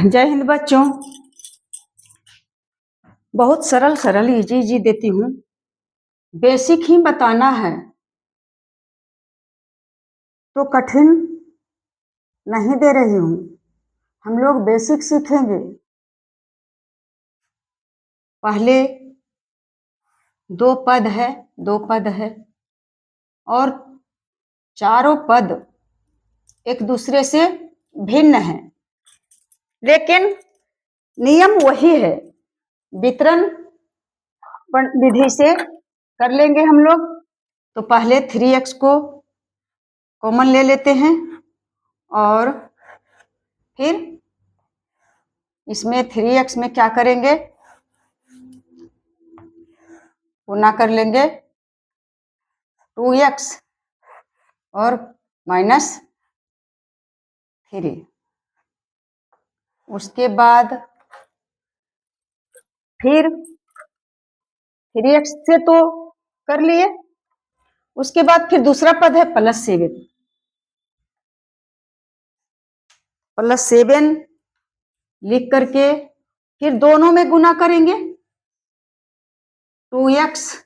जय हिंद बच्चों। बहुत सरल सरल इजी देती हूँ। बेसिक ही बताना है तो कठिन नहीं दे रही हूँ। हम लोग बेसिक सीखेंगे। पहले दो पद है और चारों पद एक दूसरे से भिन्न हैं, लेकिन नियम वही है। वितरण विधि से कर लेंगे हम लोग। तो पहले 3x को कॉमन ले लेते हैं और फिर इसमें 3x में क्या करेंगे, गुना कर लेंगे 2x और -3। उसके बाद फिर 3x से तो कर लिए। उसके बाद फिर दूसरा पद है +7 लिख करके फिर दोनों में गुना करेंगे 2x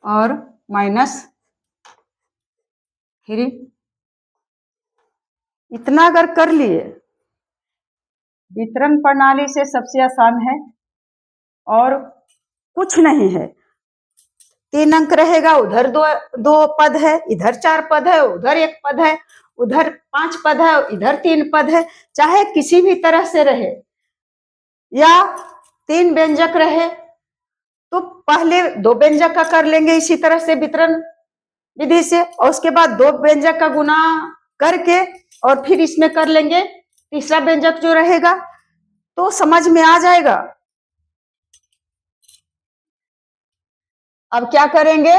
और -3। इतना अगर कर लिए, वितरण प्रणाली से सबसे आसान है और कुछ नहीं है। 3 अंक रहेगा, उधर दो पद है, इधर 4 पद है, उधर 1 पद है, उधर 5 पद है, इधर 3 पद है। चाहे किसी भी तरह से रहे या 3 व्यंजक रहे तो पहले 2 व्यंजक का कर लेंगे इसी तरह से वितरण विधि से, और उसके बाद 2 व्यंजक का गुना करके और फिर इसमें कर लेंगे तीसरा व्यंजक जो रहेगा, तो समझ में आ जाएगा। अब क्या करेंगे,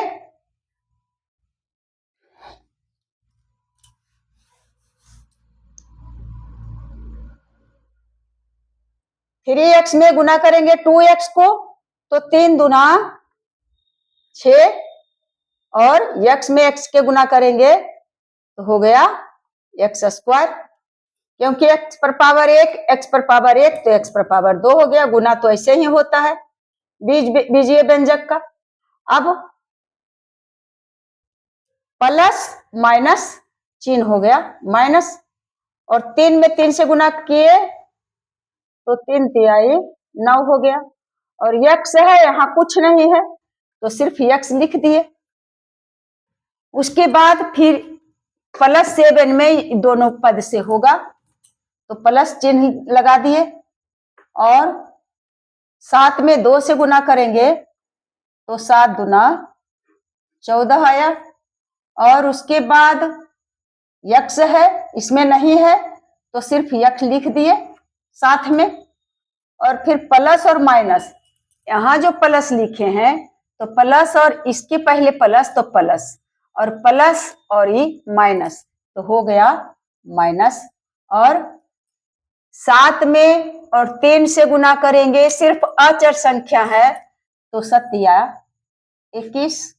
थ्री एक्स में गुना करेंगे 2x को, तो 3 दूना 6 और x में x के गुना करेंगे तो हो गया x²। क्योंकि x पर पावर 1 x पर पावर 1 तो x पर पावर 2 हो गया। गुना तो ऐसे ही होता है बीजीय व्यंजक का। अब प्लस माइनस चिन्ह हो गया माइनस, और 3 में 3 से गुना किए तो 3 तिहाई 9 हो गया। और x है, यहाँ कुछ नहीं है तो सिर्फ x लिख दिए। उसके बाद फिर +7 में दोनों पद से होगा तो प्लस चिन्ह लगा दिए, और 7 में 2 से गुना करेंगे तो 7 दूना 14 आया। और उसके बाद x है, इसमें नहीं है तो सिर्फ x लिख दिए साथ में। और फिर प्लस और माइनस, यहाँ जो प्लस लिखे हैं तो प्लस और इसके पहले प्लस तो प्लस, और प्लस और ये माइनस तो हो गया माइनस। और 7 में और 3 से गुना करेंगे, सिर्फ अचर संख्या है तो 7 या 21।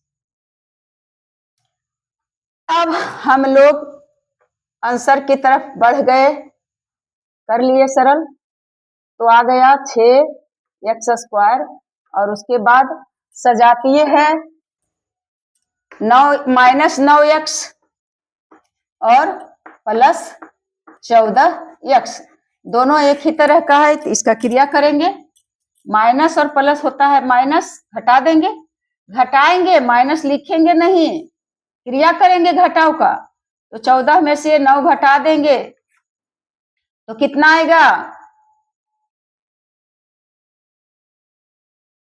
अब हम लोग आंसर की तरफ बढ़ गए, कर लिए सरल। तो आ गया 6x², और उसके बाद सजातीय है 9-9x और +14x, दोनों एक ही तरह का है तो इसका क्रिया करेंगे। माइनस और प्लस होता है, माइनस घटा देंगे, घटाएंगे, माइनस लिखेंगे नहीं, क्रिया करेंगे घटाव का। तो 14 में से 9 घटा देंगे तो कितना आएगा,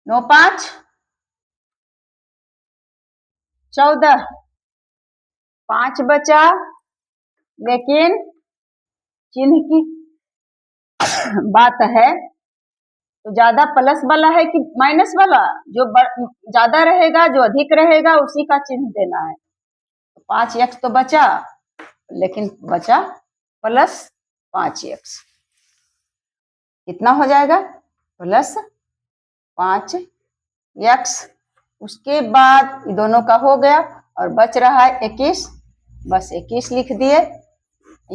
9 5 14, 5 बचा, लेकिन चिन्ह की बात है तो ज्यादा प्लस वाला है कि माइनस वाला, जो ज्यादा रहेगा, जो अधिक रहेगा उसी का चिन्ह देना है। तो 5x तो बचा, लेकिन बचा +5x, कितना हो जाएगा +5x। उसके बाद दोनों का हो गया और बच रहा है 21, बस 21 लिख दिए।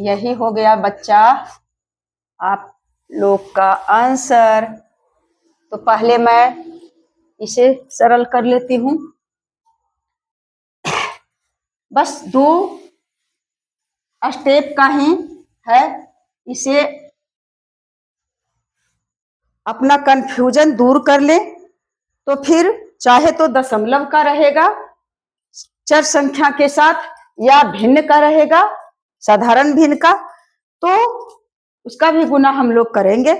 यही हो गया बच्चा आप लोग का आंसर। तो पहले मैं इसे सरल कर लेती हूं। बस 2 स्टेप का ही है, इसे अपना कंफ्यूजन दूर कर ले। तो फिर चाहे तो दशमलव का रहेगा चर संख्या के साथ, या भिन्न का रहेगा साधारण भिन्न का, तो उसका भी गुना हम लोग करेंगे।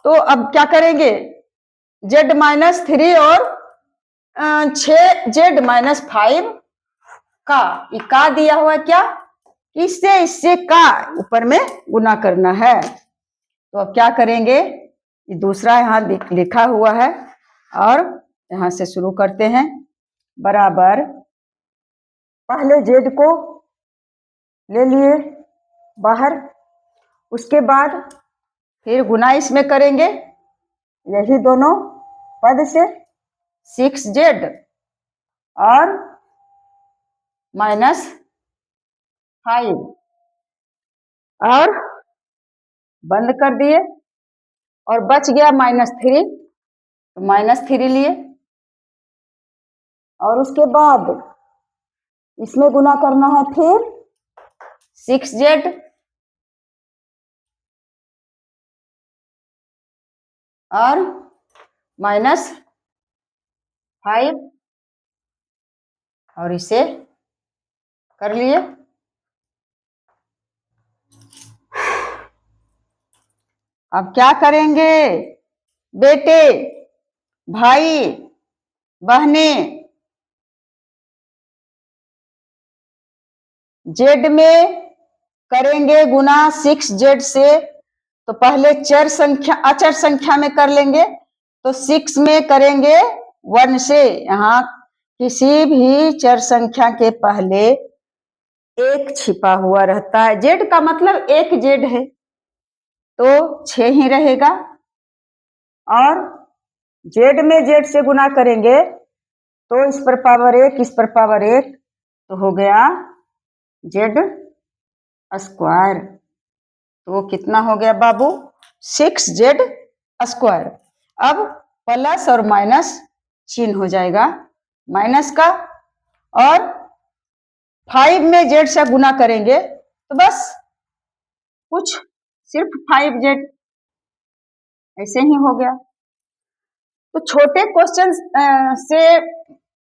तो अब क्या करेंगे, z-3 और 6z-5 का दिया हुआ है क्या, इससे का ऊपर में गुना करना है। तो अब क्या करेंगे, ये दूसरा यहाँ लिखा हुआ है और यहाँ से शुरू करते हैं। बराबर पहले z को ले लिए बाहर, उसके बाद फिर गुना इसमें करेंगे, यही दोनों पद से 6z और -5 और बंद कर दिए, और बच गया -3, तो -3 लिए, और उसके बाद इसमें गुना करना है फिर 6z और -5 और इसे कर लिए। अब क्या करेंगे बेटे, भाई बहने, z में करेंगे गुना 6z से, तो पहले चर संख्या अचर संख्या में कर लेंगे, तो 6 में करेंगे 1 से। यहाँ किसी भी चर संख्या के पहले 1 छिपा हुआ रहता है, z का मतलब 1 z है, तो 6 ही रहेगा, और z में z से गुना करेंगे तो इस पर पावर 1, इस पर पावर 1, तो हो गया z स्क्वायर। तो कितना हो गया बाबू, 6z स्क्वायर। अब प्लस और माइनस चिन्ह हो जाएगा माइनस का, और 5 में z से गुना करेंगे तो बस कुछ सिर्फ 5z ऐसे ही हो गया। तो छोटे क्वेश्चन से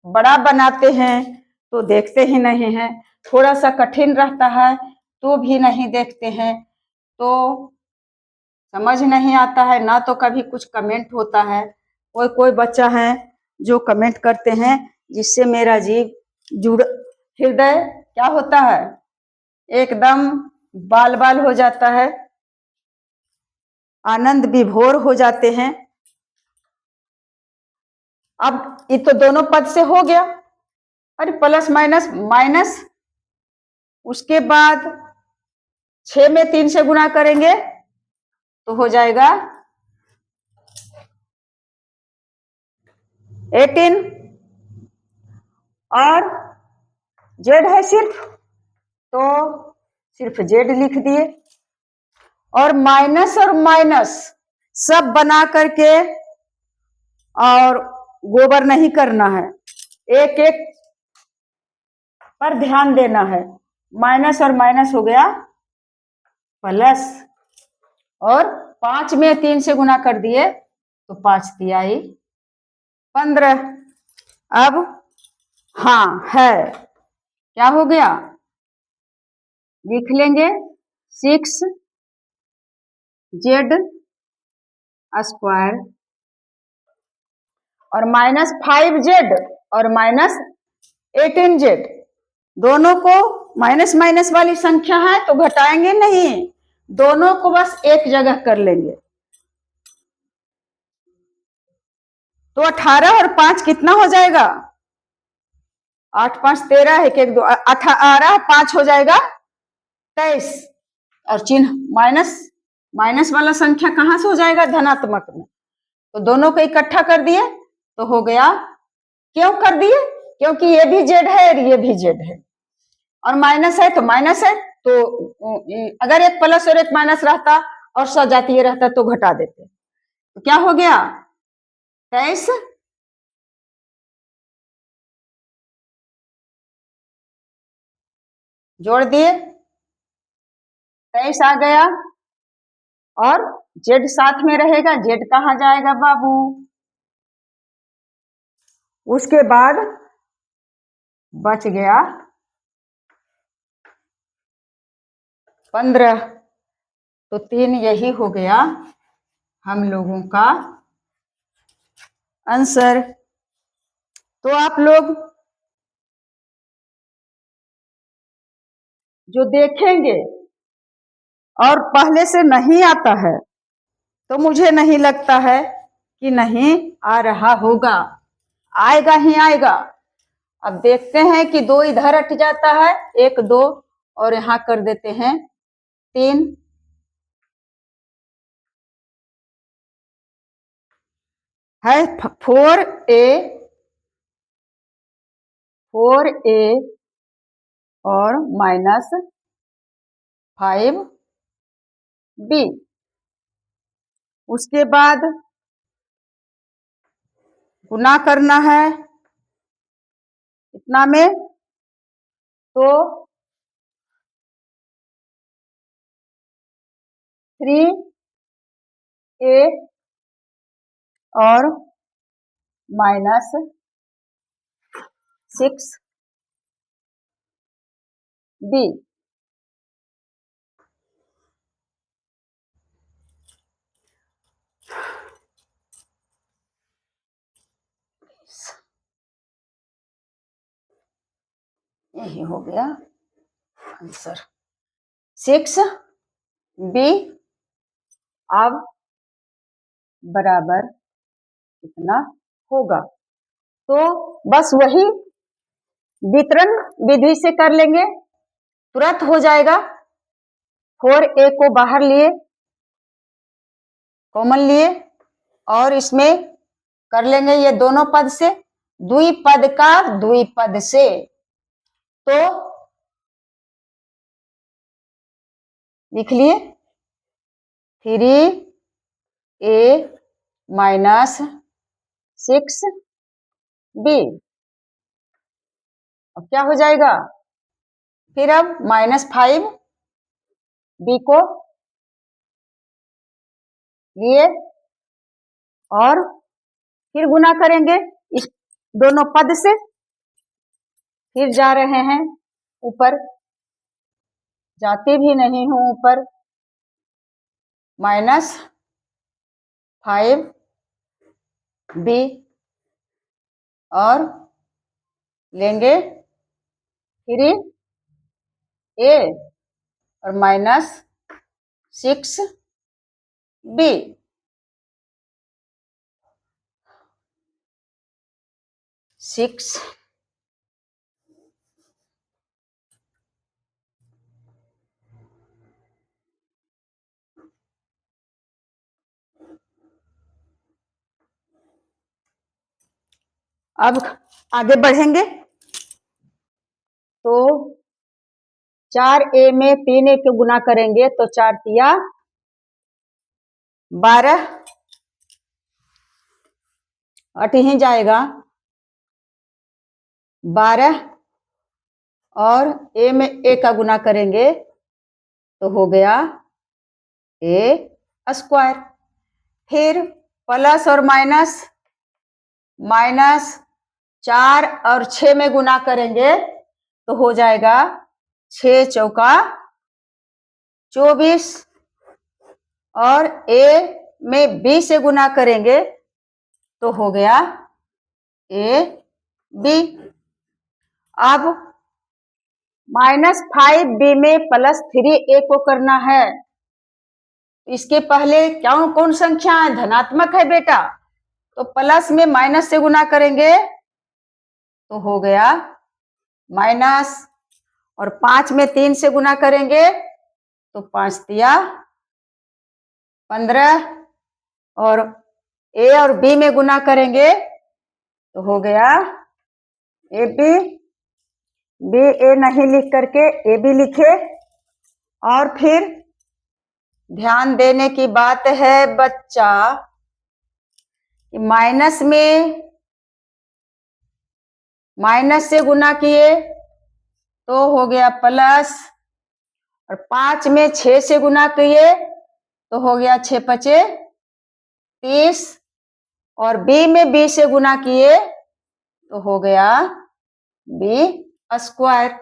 बड़ा बनाते हैं तो देखते ही नहीं हैं, थोड़ा सा कठिन रहता है तो भी नहीं देखते हैं, तो समझ नहीं आता है ना। तो कभी कुछ कमेंट होता है, कोई बच्चा है जो कमेंट करते हैं, जिससे मेरा जीव जुड़ हृदय क्या होता है, एकदम बाल बाल हो जाता है, आनंद विभोर हो जाते हैं। अब ये तो दोनों पद से हो गया, अरे प्लस माइनस माइनस, उसके बाद 6 में 3 से गुना करेंगे तो हो जाएगा 18, और z है सिर्फ, तो सिर्फ z लिख दिए, और माइनस सब बना करके, और गोबर नहीं करना है, एक एक पर ध्यान देना है। माइनस और माइनस हो गया प्लस, और 5 में 3 से गुना कर दिए तो 5 तिहाई 15। अब हाँ है, क्या हो गया, लिख लेंगे 6z स्क्वायर और -5z और -18z, दोनों को माइनस माइनस वाली संख्या है तो घटाएंगे नहीं, दोनों को बस एक जगह कर लेंगे। तो 18 और 5 कितना हो जाएगा, 8 5 13 है, 1 2 18, 5 हो जाएगा 23, और चिन्ह माइनस वाला संख्या कहां से हो जाएगा, धनात्मक में, तो दोनों को इकट्ठा कर दिए तो हो गया। क्यों कर दिए, क्योंकि ये भी z है और ये भी z है, और माइनस है तो माइनस है, तो अगर एक प्लस और एक माइनस रहता और सजातीय रहता तो घटा देते। तो क्या हो गया 23 जोड़ दिए 23 आ गया और जेड साथ में रहेगा। जेड कहाँ जाएगा बाबू? उसके बाद बच गया 15। तो 3 यही हो गया हम लोगों का आंसर। तो आप लोग जो देखेंगे और पहले से नहीं आता है तो मुझे नहीं लगता है कि नहीं आ रहा होगा, आएगा ही आएगा। अब देखते हैं कि 2 इधर हट जाता है, 1 2 और यहाँ कर देते हैं 3। है 4a और -5b। उसके बाद गुना करना है इतना में, तो 3a और -6b। यही हो गया आंसर 6b। अब बराबर इतना होगा। तो बस वही वितरण विधि से कर लेंगे, तुरंत हो जाएगा। 4a को बाहर लिए, कॉमन लिए और इसमें कर लेंगे ये दोनों पद से, द्विपद का द्विपद से। तो लिख लिए 3a -6b। अब क्या हो जाएगा? फिर अब -5b को लिए और फिर गुना करेंगे इस दोनों पद से। फिर जा रहे हैं ऊपर, जाते भी नहीं हूं ऊपर, -5b और लेंगे 3a और -6b। अब आगे बढ़ेंगे तो 4a में 3a को गुना करेंगे तो 4 तिया 12, 8 ही जाएगा 12 और a में a का गुना करेंगे तो हो गया a स्क्वायर। फिर प्लस और माइनस, -4 और 6 में गुना करेंगे तो हो जाएगा 6 चौका 24 और a में b से गुना करेंगे तो हो गया ab। अब -5b में +3a को करना है। इसके पहले क्या कौन संख्या धनात्मक है बेटा? तो प्लस में माइनस से गुना करेंगे तो हो गया माइनस, और 5 में 3 से गुना करेंगे तो 5 तिया 15 और a और b में गुना करेंगे तो हो गया ab। b a नहीं लिख करके ab लिखे और फिर ध्यान देने की बात है बच्चा, माइनस में माइनस से गुना किए तो हो गया प्लस, और 5 में 6 से गुना किए तो हो गया 6 पचे 30, और बी में 20 से गुना किए तो हो गया बी स्क्वायर।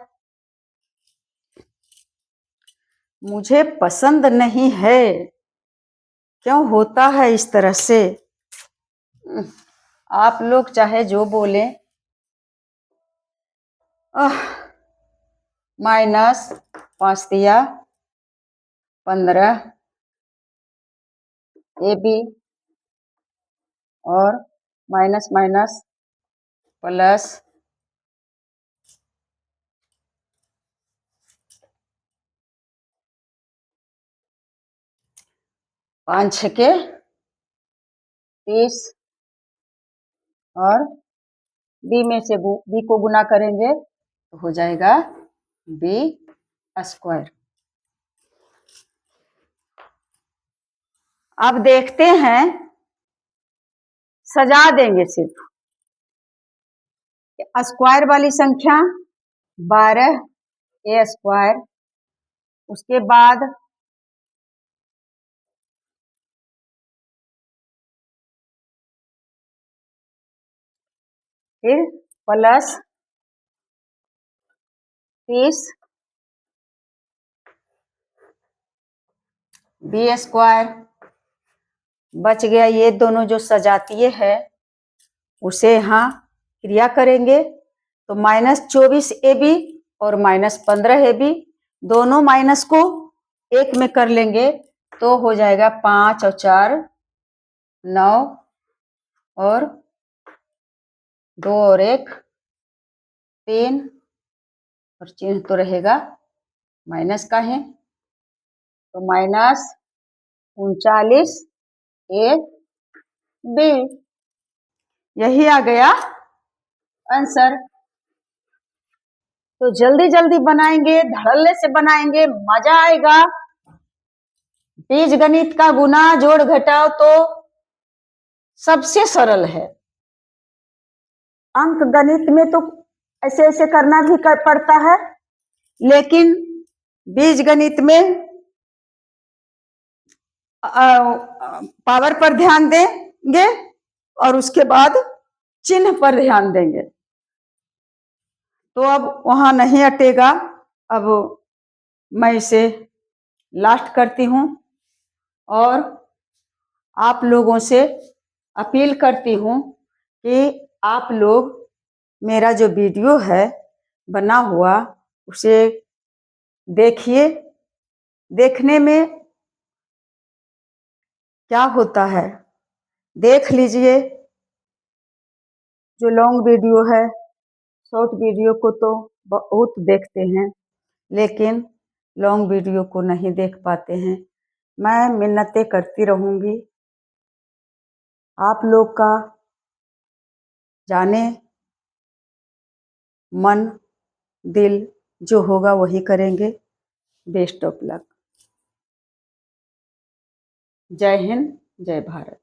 मुझे पसंद नहीं है, क्यों होता है इस तरह से? आप लोग चाहे जो बोले। माइनस 5 दिया 15 ए बी, और माइनस माइनस प्लस, 5 छके 30, और बी में से बी को गुना करेंगे तो हो जाएगा बी स्क्वायर। अब देखते हैं, सजा देंगे सिर्फ स्क्वायर वाली संख्या 12 ए स्क्वायर, उसके बाद फिर प्लस 30 बी स्क्वायर। बच गया ये दोनों जो सजातीय है उसे यहाँ क्रिया करेंगे तो -24 ए बी और -15 ए बी, दोनों माइनस को एक में कर लेंगे तो हो जाएगा 5 और 4 9, और 2 और 1 3, और चिन्ह तो रहेगा माइनस का है तो -39 ए बी, यही आ गया आंसर। तो जल्दी जल्दी बनाएंगे, धड़ल्ले से बनाएंगे, मजा आएगा। बीज गणित का गुना जोड़ घटाव तो सबसे सरल है। अंक गणित में तो ऐसे ऐसे करना भी पड़ता है, लेकिन बीज गणित में पावर पर ध्यान देंगे और उसके बाद चिन्ह पर ध्यान देंगे तो अब वहां नहीं अटेगा। अब मैं इसे लास्ट करती हूं और आप लोगों से अपील करती हूं कि आप लोग मेरा जो वीडियो है बना हुआ उसे देखिए। देखने में क्या होता है देख लीजिए। जो लॉन्ग वीडियो है, शॉर्ट वीडियो को तो बहुत देखते हैं, लेकिन लॉन्ग वीडियो को नहीं देख पाते हैं। मैं मिन्नतें करती रहूंगी, आप लोग का जाने मन दिल जो होगा वही करेंगे। Best of luck. जय हिंद, जय भारत।